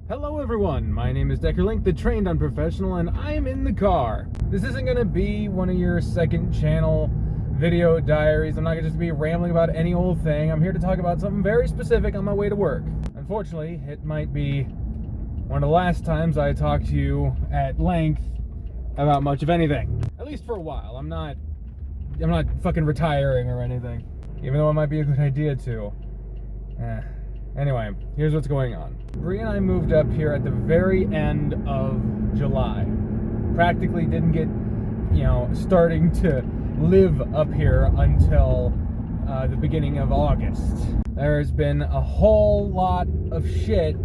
Hello everyone, my name is Decker Link, the trained unprofessional, and I am in the car. This isn't going to be one of your second channel video diaries. I'm not going to just be rambling about any old thing. I'm here to talk about something very specific on my way to work. Unfortunately, it might be one of the last times I talk to you at length about much of anything. At least for a while. I'm not fucking retiring or anything, even though it might be a good idea to. Anyway, here's what's going on. Bri and I moved up here at the very end of July. Practically didn't get, starting to live up here until the beginning of August. There's been a whole lot of shit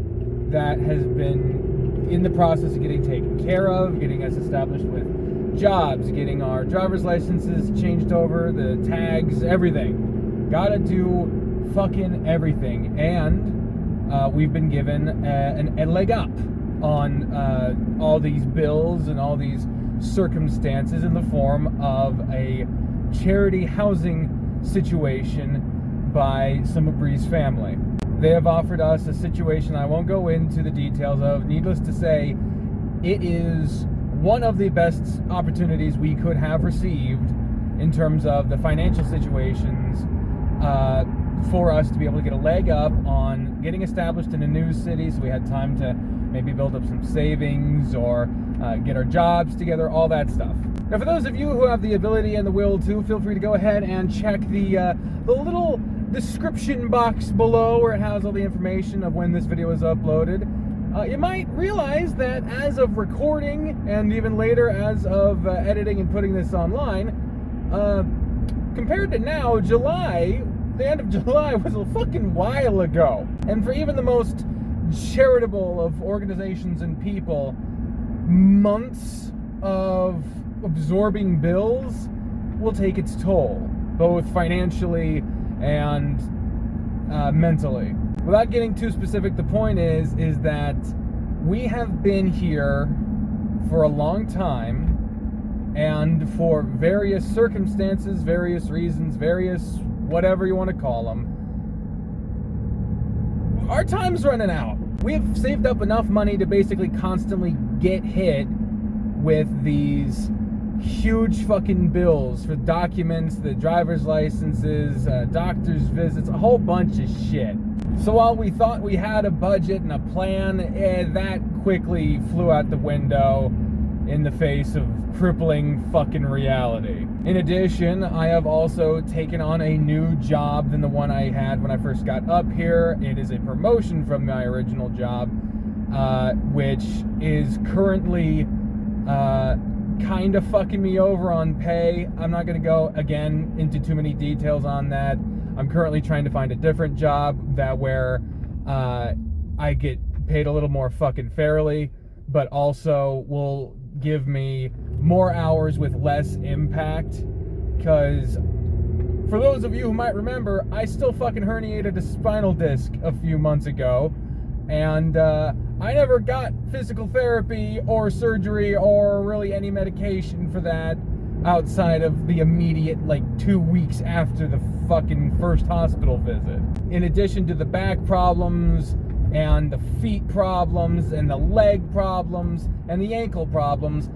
that has been in the process of getting taken care of, getting us established with jobs, getting our driver's licenses changed over, the tags, everything. Gotta do fucking everything, and we've been given a leg up on all these bills and all these circumstances in the form of a charity housing situation by some of Bri's family. They have offered us a situation I won't go into the details of. Needless to say, it is one of the best opportunities we could have received in terms of the financial situations for us to be able to get a leg up on getting established in a new city, so we had time to maybe build up some savings or get our jobs together, all that stuff. Now, for those of you who have the ability and the will to, feel free to go ahead and check the little description box below where it has all the information of when this video is uploaded. You might realize that as of recording, and even later as of editing and putting this online, compared to now, the end of July was a fucking while ago. And for even the most charitable of organizations and people, months of absorbing bills will take its toll, both financially and mentally. Without getting too specific, the point is that we have been here for a long time, and for various circumstances, various reasons, various whatever you want to call them, our time's running out. We have saved up enough money to basically constantly get hit with these huge fucking bills for documents, the driver's licenses, doctor's visits, a whole bunch of shit. So while we thought we had a budget and a plan, that quickly flew out the window in the face of crippling fucking reality. In addition, I have also taken on a new job than the one I had when I first got up here. It is a promotion from my original job, which is currently kind of fucking me over on pay. I'm not going to go, again, into too many details on that. I'm currently trying to find a different job where I get paid a little more fucking fairly, but also will give me more hours with less impact, because for those of you who might remember, I still fucking herniated a spinal disc a few months ago, and I never got physical therapy or surgery or really any medication for that outside of the immediate 2 weeks after the fucking first hospital visit. In addition to the back problems and the feet problems and the leg problems and the ankle problems,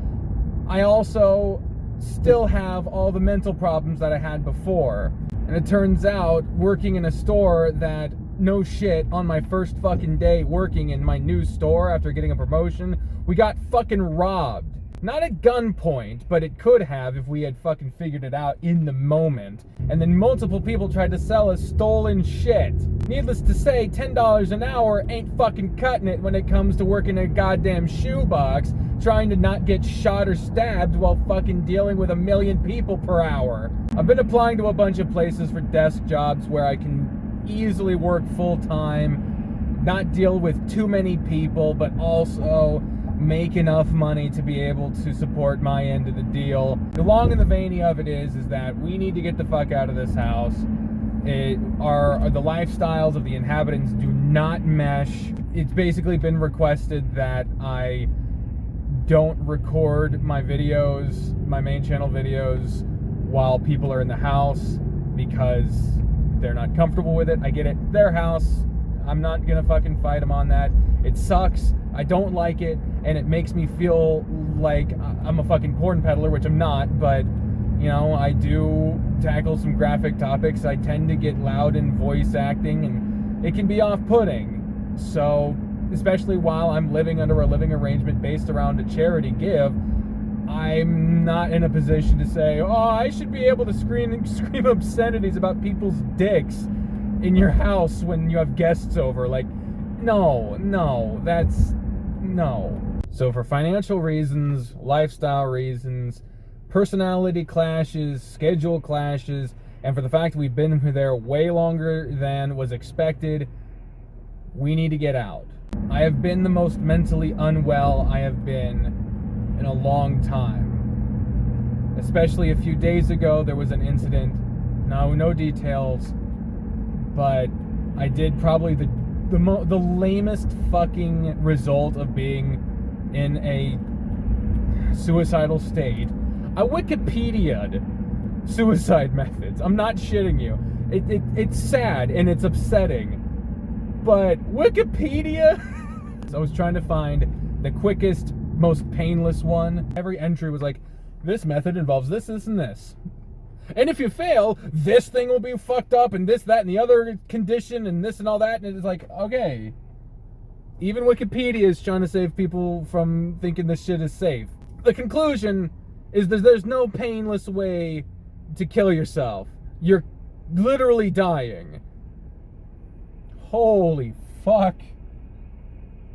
I also still have all the mental problems that I had before. And it turns out, working in a store that, no shit, on my first fucking day working in my new store after getting a promotion, we got fucking robbed. Not at gunpoint, but it could have if we had fucking figured it out in the moment. And then multiple people tried to sell us stolen shit. Needless to say, $10 an hour ain't fucking cutting it when it comes to working a goddamn shoebox, trying to not get shot or stabbed while fucking dealing with 1 million people per hour. I've been applying to a bunch of places for desk jobs where I can easily work full time, not deal with too many people, but also make enough money to be able to support my end of the deal. The long and the veiny of it is that we need to get the fuck out of this house. The lifestyles of the inhabitants do not mesh. It's basically been requested that I don't record my videos, my main channel videos, while people are in the house because they're not comfortable with it. I get it. Their house. I'm not gonna fucking fight them on that. It sucks. I don't like it, and it makes me feel like I'm a fucking porn peddler, which I'm not, but, you know, I do tackle some graphic topics. I tend to get loud in voice acting, and it can be off-putting. So, especially while I'm living under a living arrangement based around a charity give, I'm not in a position to say, oh, I should be able to scream obscenities about people's dicks in your house when you have guests over. Like, no. So for financial reasons, lifestyle reasons, personality clashes, schedule clashes, and for the fact we've been there way longer than was expected, we need to get out. I have been the most mentally unwell I have been in a long time. Especially a few days ago, there was an incident. No details, but I did probably the lamest fucking result of being in a suicidal state. I Wikipedia'd suicide methods. I'm not shitting you. It's sad and it's upsetting, but Wikipedia. I was trying to find the quickest, most painless one. Every entry was like, this method involves this, and this. And if you fail, this thing will be fucked up, and this, that, and the other condition, and this and all that. And it's like, okay. Even Wikipedia is trying to save people from thinking this shit is safe. The conclusion is that there's no painless way to kill yourself. You're literally dying. Holy fuck.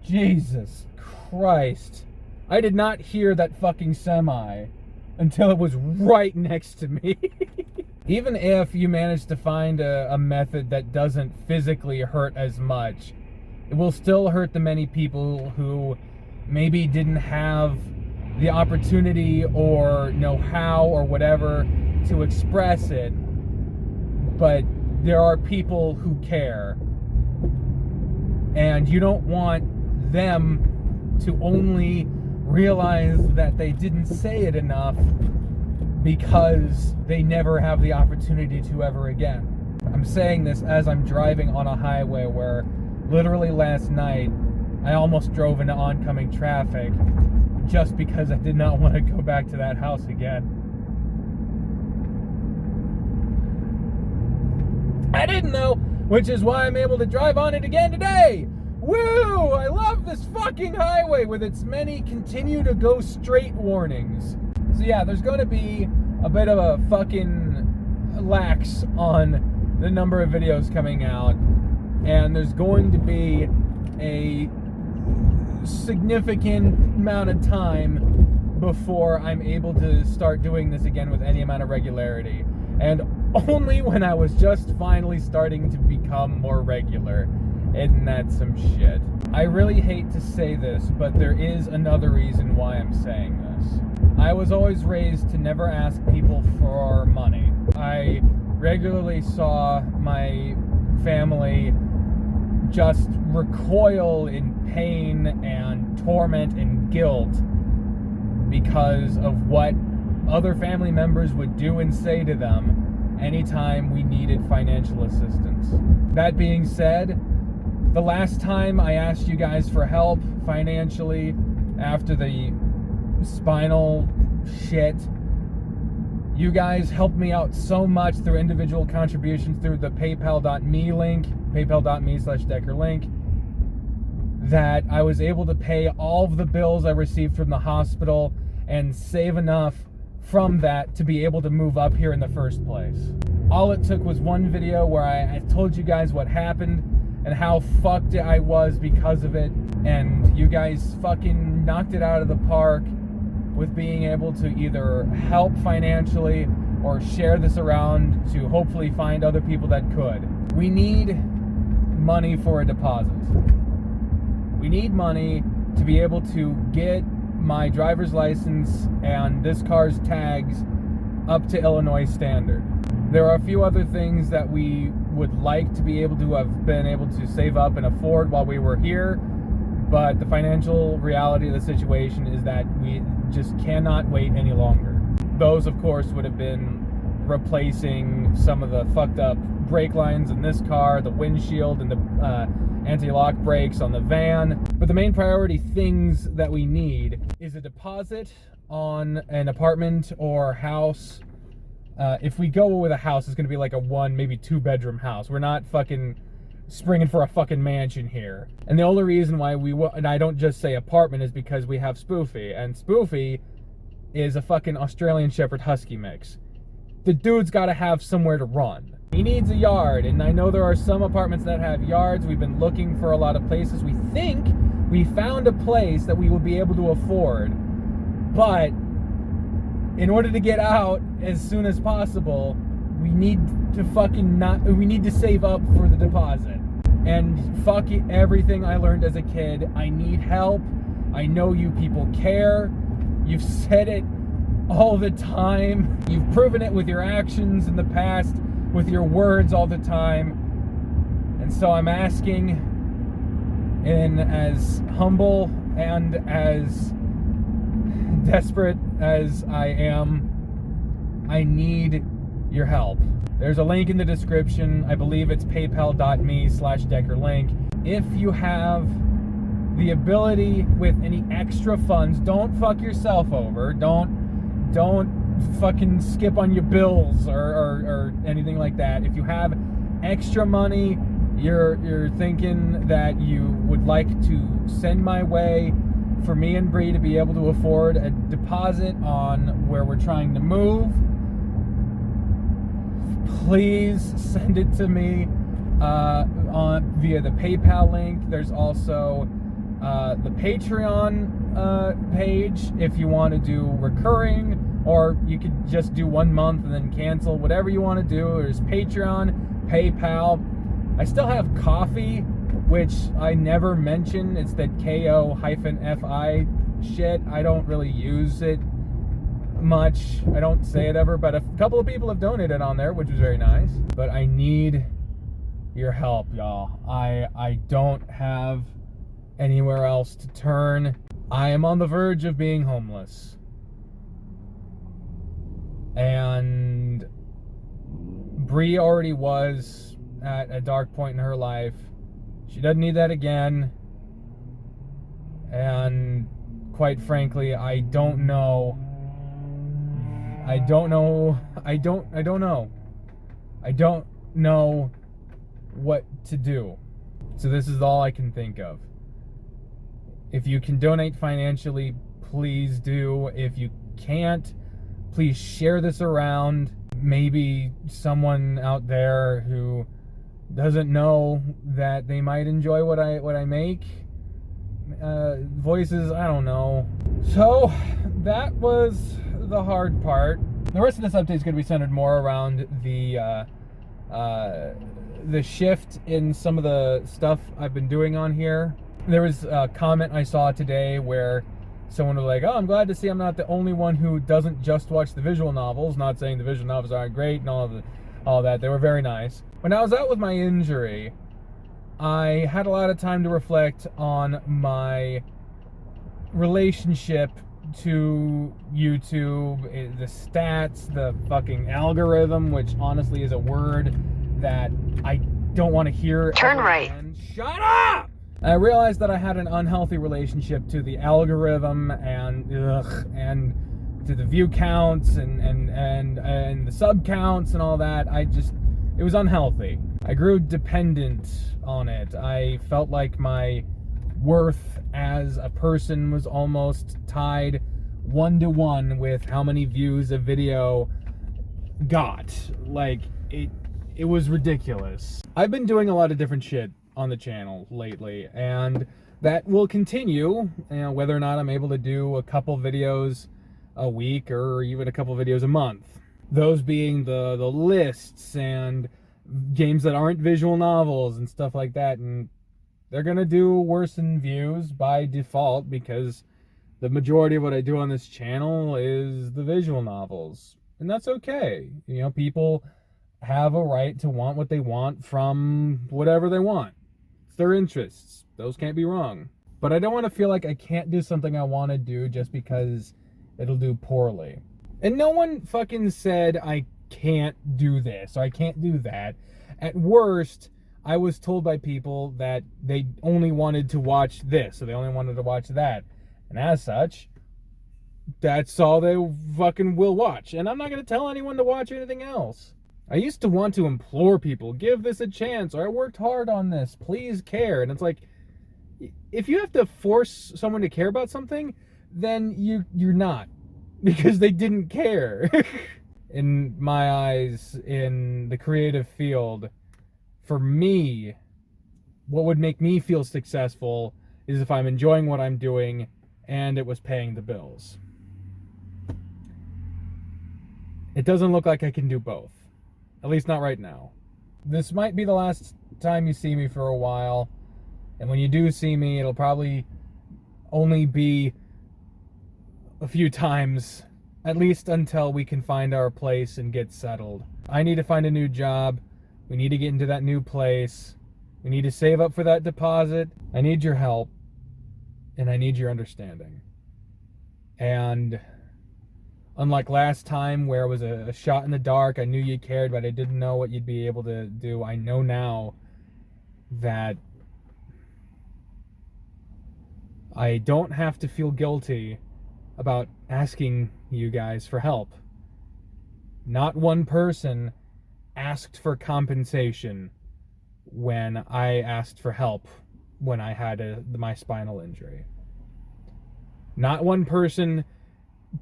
Jesus Christ. I did not hear that fucking semi until it was right next to me. Even if you manage to find a method that doesn't physically hurt as much, it will still hurt the many people who maybe didn't have the opportunity or know how or whatever to express it, but there are people who care, and you don't want them to only realize that they didn't say it enough because they never have the opportunity to ever again. I'm saying this as I'm driving on a highway where literally last night I almost drove into oncoming traffic just because I did not want to go back to that house again. I didn't know, which is why I'm able to drive on it again today. Woo! I love this fucking highway with its many continue to go straight warnings. So yeah, there's going to be a bit of a fucking lax on the number of videos coming out, and there's going to be a significant amount of time before I'm able to start doing this again with any amount of regularity. And only when I was just finally starting to become more regular. Isn't that some shit? I really hate to say this, but there is another reason why I'm saying this. I was always raised to never ask people for money. I regularly saw my family just recoil in pain and torment and guilt because of what other family members would do and say to them anytime we needed financial assistance. That being said, the last time I asked you guys for help financially after the spinal shit, you guys helped me out so much through individual contributions through the paypal.me link, paypal.me/Decker link, that I was able to pay all of the bills I received from the hospital and save enough from that to be able to move up here in the first place. All it took was one video where I told you guys what happened and how fucked I was because of it, and you guys fucking knocked it out of the park with being able to either help financially or share this around to hopefully find other people that could. We need money for a deposit. We need money to be able to get my driver's license and this car's tags up to Illinois standard. There are a few other things that we would like to be able to have been able to save up and afford while we were here, but the financial reality of the situation is that we just cannot wait any longer. Those, of course, would have been replacing some of the fucked up brake lines in this car, the windshield, and the anti-lock brakes on the van. But the main priority things that we need is a deposit on an apartment or house. If we go with a house, it's going to be like a 1, maybe 2-bedroom house. We're not fucking springing for a fucking mansion here. And the only reason why and I don't just say apartment, is because we have Spoofy. And Spoofy is a fucking Australian Shepherd Husky mix. The dude's got to have somewhere to run. He needs a yard, and I know there are some apartments that have yards. We've been looking for a lot of places. We think we found a place that we would be able to afford, but in order to get out as soon as possible, we need to save up for the deposit. And fuck everything I learned as a kid. I need help. I know you people care. You've said it all the time. You've proven it with your actions in the past, with your words all the time. And so I'm asking, in as humble and as desperate as I am, I need your help. There's a link in the description. I believe it's paypal.me/DeckerLink. If you have the ability with any extra funds, don't fuck yourself over. Don't fucking skip on your bills or anything like that. If you have extra money you're thinking that you would like to send my way for me and Bree to be able to afford a deposit on where we're trying to move, please send it to me via the PayPal link. There's also the Patreon page if you want to do recurring, or you could just do 1 month and then cancel. Whatever you want to do. There's Patreon, PayPal. I still have Coffee, which I never mention. It's that KO-FI shit. I don't really use it much. I don't say it ever, but a couple of people have donated on there, which is very nice. But I need your help, y'all. I don't have anywhere else to turn. I am on the verge of being homeless. And Bree already was at a dark point in her life. She doesn't need that again. And quite frankly, I don't know what to do. So this is all I can think of. If you can donate financially, please do. If you can't, please share this around. Maybe someone out there who doesn't know that they might enjoy what I make. Voices, I don't know. So that was the hard part. The rest of this update is going to be centered more around the shift in some of the stuff I've been doing on here. There was a comment I saw today where someone was like, oh, I'm glad to see I'm not the only one who doesn't just watch the visual novels. Not saying the visual novels aren't great and all that. They were very nice. When I was out with my injury, I had a lot of time to reflect on my relationship to YouTube, the stats, the fucking algorithm, which honestly is a word that I don't want to hear. Turn right. Again. Shut up! I realized that I had an unhealthy relationship to the algorithm and to the view counts and the sub counts and all that. It was unhealthy. I grew dependent on it. I felt like my worth as a person was almost tied 1-to-1 with how many views a video got. Like, it was ridiculous. I've been doing a lot of different shit on the channel lately, and that will continue, whether or not I'm able to do a couple videos a week or even a couple videos a month. Those being the lists and games that aren't visual novels and stuff like that, and they're gonna do worse in views by default because the majority of what I do on this channel is the visual novels, and that's okay. People have a right to want what they want from whatever they want. It's their interests. Those can't be wrong. But I don't want to feel like I can't do something I want to do just because it'll do poorly. And no one fucking said I can't do this or I can't do that. At worst, I was told by people that they only wanted to watch this, or they only wanted to watch that. And as such, that's all they fucking will watch. And I'm not going to tell anyone to watch anything else. I used to want to implore people, give this a chance, or I worked hard on this, please care. And it's like, if you have to force someone to care about something, then you're not. Because they didn't care. In my eyes, in the creative field, for me, what would make me feel successful is if I'm enjoying what I'm doing and it was paying the bills. It doesn't look like I can do both. At least not right now. This might be the last time you see me for a while. And when you do see me, it'll probably only be a few times, at least until we can find our place and get settled. I need to find a new job. We need to get into that new place. We need to save up for that deposit. I need your help. And I need your understanding. And unlike last time where it was a shot in the dark, I knew you cared, but I didn't know what you'd be able to do. I know now that I don't have to feel guilty about asking you guys for help. Not one person asked for compensation when I asked for help when I had my spinal injury. Not one person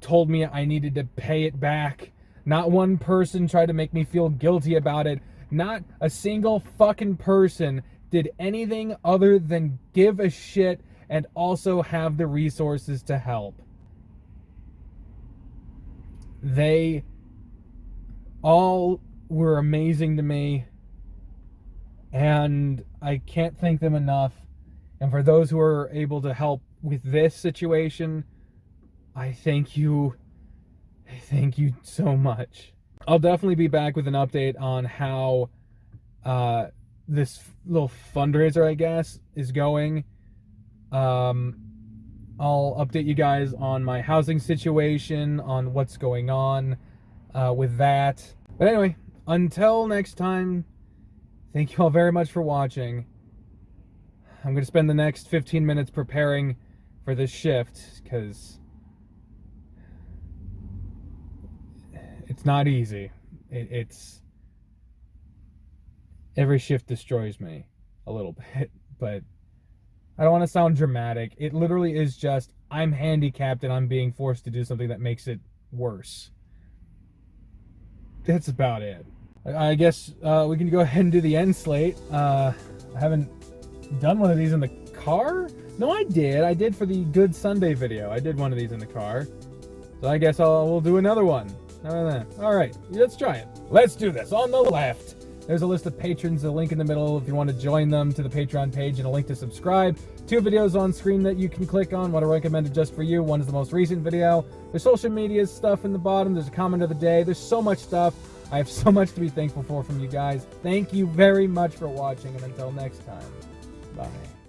told me I needed to pay it back. Not one person tried to make me feel guilty about it. Not a single fucking person did anything other than give a shit and also have the resources to help. They all were amazing to me, and I can't thank them enough. And for those who are able to help with this situation, I thank you. I thank you so much. I'll definitely be back with an update on how this little fundraiser, I guess, is going. I'll update you guys on my housing situation, on what's going on with that. But anyway, until next time, thank you all very much for watching. I'm going to spend the next 15 minutes preparing for this shift, because it's not easy. It's every shift destroys me a little bit, but I don't want to sound dramatic. It literally is just, I'm handicapped and I'm being forced to do something that makes it worse. That's about it. I guess we can go ahead and do the end slate. I haven't done one of these in the car? No, I did. I did for the Good Sunday video. I did one of these in the car. So I guess we'll do another one. All right, let's try it. Let's do this. On the left, there's a list of patrons, a link in the middle if you want to join them to the Patreon page, and a link to subscribe. 2 videos on screen that you can click on. What I recommended just for you. One is the most recent video. There's social media stuff in the bottom. There's a comment of the day. There's so much stuff. I have so much to be thankful for from you guys. Thank you very much for watching, and until next time, bye.